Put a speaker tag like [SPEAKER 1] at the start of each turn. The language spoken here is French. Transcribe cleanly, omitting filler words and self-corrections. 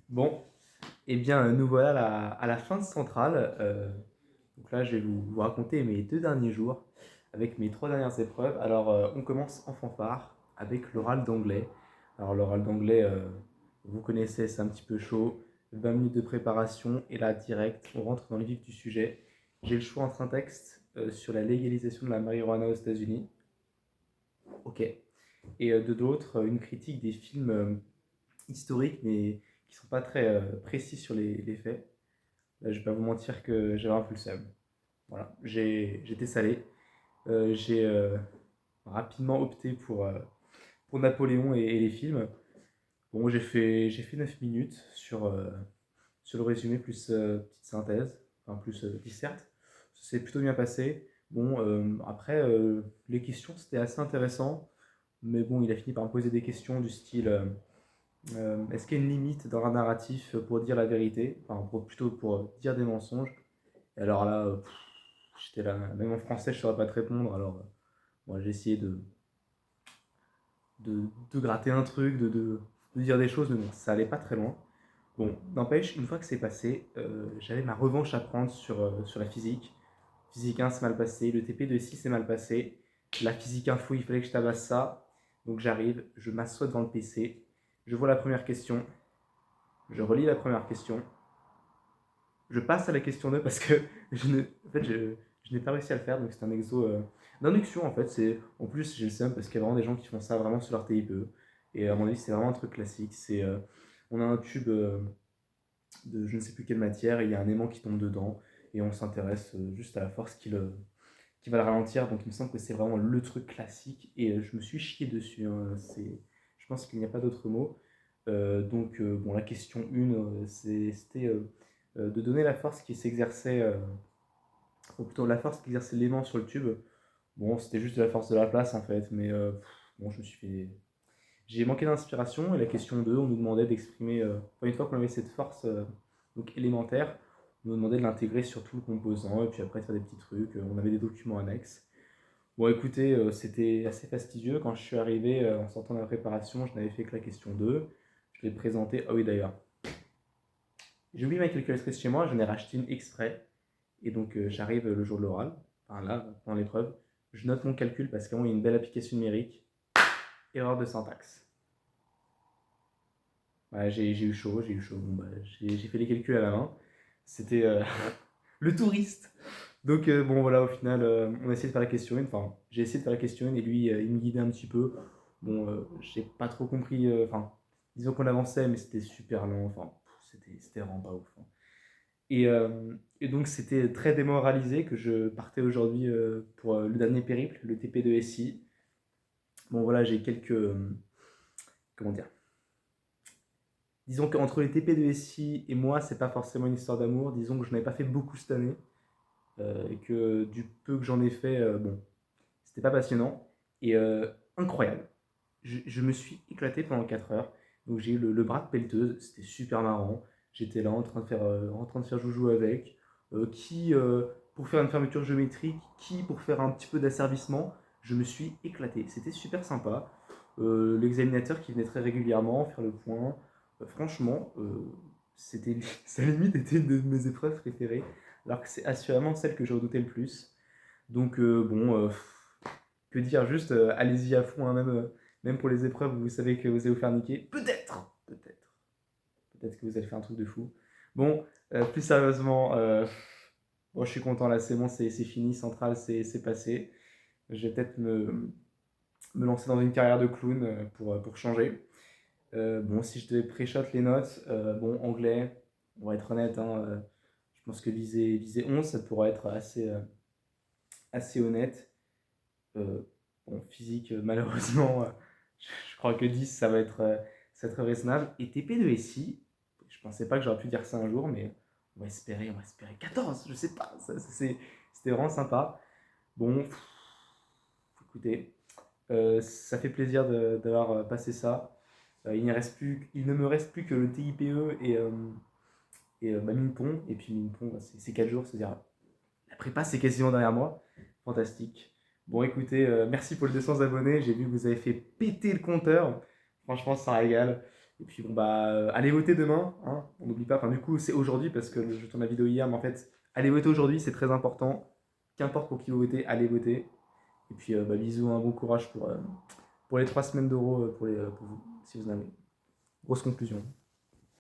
[SPEAKER 1] Bon, eh bien, nous voilà à la fin de Centrale. Donc là, je vais vous raconter mes 2 derniers jours avec mes 3 dernières épreuves. Alors, on commence en fanfare avec l'oral d'anglais. Alors, l'oral d'anglais, vous connaissez, c'est un petit peu chaud. 20 minutes de préparation et là, direct, on rentre dans le vif du sujet. J'ai le choix entre un texte sur la légalisation de la marijuana aux États-Unis, ok, et de d'autres, une critique des films historiques, mais qui sont pas très précis sur les faits. Là, je vais pas vous mentir que j'avais un peu le seum. Voilà, j'étais salé. J'ai rapidement opté pour Napoléon et les films. Bon, j'ai fait 9 minutes sur le résumé plus petite synthèse, enfin plus disserte. Ça s'est plutôt bien passé. Bon, après, les questions, c'était assez intéressant. Mais bon, il a fini par me poser des questions du style est-ce qu'il y a une limite dans un narratif pour dire la vérité, enfin plutôt pour dire des mensonges. Et alors là, j'étais là, même en français, je ne saurais pas te répondre. Alors, moi, j'ai essayé de gratter un truc, de dire des choses, mais bon, ça allait pas très loin. Bon, n'empêche, une fois que c'est passé, j'avais ma revanche à prendre sur la physique. Physique 1, c'est mal passé. Le TP de 6, c'est mal passé. La physique info, il fallait que je tabasse ça. Donc j'arrive, je m'assois devant le PC, je vois la première question, je relis la première question, je passe à la question 2 parce que en fait, je n'ai pas réussi à le faire. Donc c'est un exo d'induction en fait. En plus, j'ai le seum parce qu'il y a vraiment des gens qui font ça vraiment sur leur TIPE. Et à mon avis, c'est vraiment un truc classique. On a un tube de je ne sais plus quelle matière, et il y a un aimant qui tombe dedans. Et on s'intéresse juste à la force qui va le ralentir. Donc il me semble que c'est vraiment le truc classique. Et je me suis chié dessus, hein. Je pense qu'il n'y a pas d'autre mot. Bon, la question 1, c'était de donner la force qui s'exerçait, ou plutôt la force qui exerçait l'aimant sur le tube. Bon, c'était juste de la force de la place en fait, mais bon, je me suis fait. J'ai manqué d'inspiration, et la question 2, on nous demandait d'exprimer, une fois qu'on avait cette force donc élémentaire, on nous demandait de l'intégrer sur tout le composant, et puis après de faire des petits trucs, on avait des documents annexes. Bon, écoutez, c'était assez fastidieux. Quand je suis arrivé en sortant de la préparation, je n'avais fait que la question 2. Je l'ai présentée. Ah oui, d'ailleurs, j'ai oublié ma calculatrice chez moi, j'en ai racheté une exprès. Et donc, j'arrive le jour de l'oral, enfin là, dans l'épreuve, je note mon calcul parce qu'il y a une belle application numérique. Erreur de syntaxe. Ouais, j'ai eu chaud, j'ai eu chaud. Bon, bah, j'ai fait les calculs à la main. C'était le touriste. Donc, bon, voilà, au final, on a essayé de faire la question 1. Enfin, j'ai essayé de faire la question 1 et lui, il me guidait un petit peu. Bon, j'ai pas trop compris. Enfin, disons qu'on avançait, mais c'était super long. Enfin, c'était vraiment pas ouf, hein. Et donc, c'était très démoralisé que je partais aujourd'hui pour le dernier périple, le TP de SI. Bon, voilà, j'ai quelques. Comment dire? Disons qu'entre les TP de SI et moi, c'est pas forcément une histoire d'amour. Disons que je n'avais pas fait beaucoup cette année. Et que du peu que j'en ai fait, bon, c'était pas passionnant. Et incroyable. Je me suis éclaté pendant 4 heures. Donc j'ai eu le bras de pelleteuse, c'était super marrant. J'étais là en train de faire joujou avec. Qui pour faire une fermeture géométrique, qui pour faire un petit peu d'asservissement. Je me suis éclaté. C'était super sympa. L'examinateur qui venait très régulièrement faire le point. Franchement, c'était, sa limite était une de mes épreuves préférées. Alors que c'est assurément celle que je redoutais le plus. Donc bon, que dire, juste allez-y à fond, hein, même pour les épreuves où vous savez que vous allez vous faire niquer. Peut-être que vous allez faire un truc de fou. Bon, plus sérieusement, bon, je suis content là, c'est bon, c'est fini, Centrale, c'est passé. Je vais peut-être me lancer dans une carrière de clown pour changer. Bon, si je devais pré-shot les notes, bon, anglais, on va être honnête, hein, je pense que viser 11, ça pourrait être assez honnête. Euh, bon, physique, malheureusement, je crois que 10, ça va être raisonnable. Et TP de SI, je pensais pas que j'aurais pu dire ça un jour, mais on va espérer 14, je sais pas, c'était vraiment sympa. Bon, écoutez, ça fait plaisir d'avoir passé ça. Il ne me reste plus que le TIPE et Minpon. Et puis Minpon, bah, c'est 4 jours, c'est-à-dire la prépa, c'est quasiment derrière moi. Fantastique. Bon, écoutez, merci pour les 200 abonnés. J'ai vu que vous avez fait péter le compteur. Franchement, ça régale. Et puis bon bah allez voter demain, hein, on n'oublie pas, enfin du coup c'est aujourd'hui parce que je tourne la vidéo hier, mais en fait allez voter aujourd'hui, c'est très important. Qu'importe pour qui vous votez, allez voter. Et puis bah, bisous, un bon courage pour les 3 semaines d'Euro pour vous, si vous en avez. Grosse conclusion.